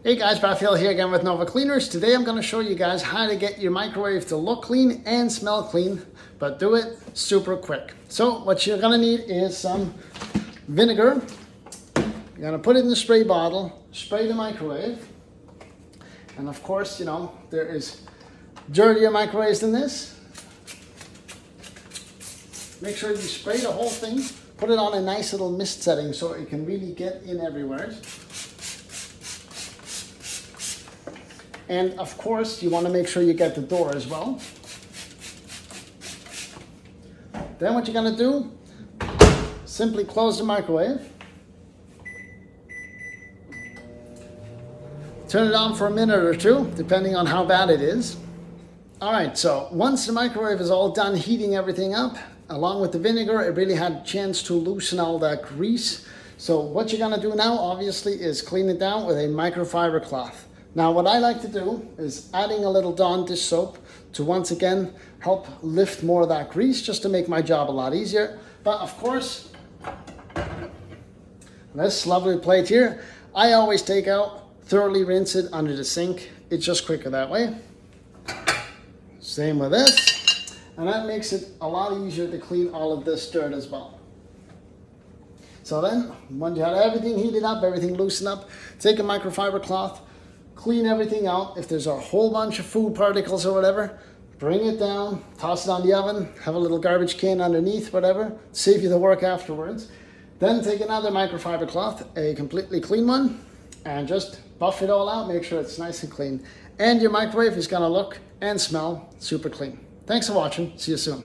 Hey guys, Raphael here again with Nova Cleaners. Today I'm going to show you guys how to get your microwave to look clean and smell clean, but do it super quick. So what you're going to need is some vinegar. You're going to put it in the spray bottle, spray the microwave. And of course, you know, there is dirtier microwaves than this. Make sure you spray the whole thing. Put it on a nice little mist setting so it can really get in everywhere. And of course, you want to make sure you get the door as well. Then what you're going to do, simply close the microwave. Turn it on for a minute or two, depending on how bad it is. All right, so once the microwave is all done heating everything up, along with the vinegar, it really had a chance to loosen all that grease. So what you're going to do now, obviously, is clean it down with a microfiber cloth. Now what I like to do is adding a little Dawn dish soap to once again help lift more of that grease, just to make my job a lot easier. But of course, this lovely plate here, I always take out, thoroughly rinse it under the sink. It's just quicker that way. Same with this. And that makes it a lot easier to clean all of this dirt as well. So then, once you have everything heated up, everything loosened up, take a microfiber cloth, clean everything out. If there's a whole bunch of food particles or whatever, bring it down, toss it on the oven, have a little garbage can underneath, whatever, save you the work afterwards. Then take another microfiber cloth, a completely clean one, and just buff it all out, make sure it's nice and clean. And your microwave is gonna look and smell super clean. Thanks for watching, see you soon.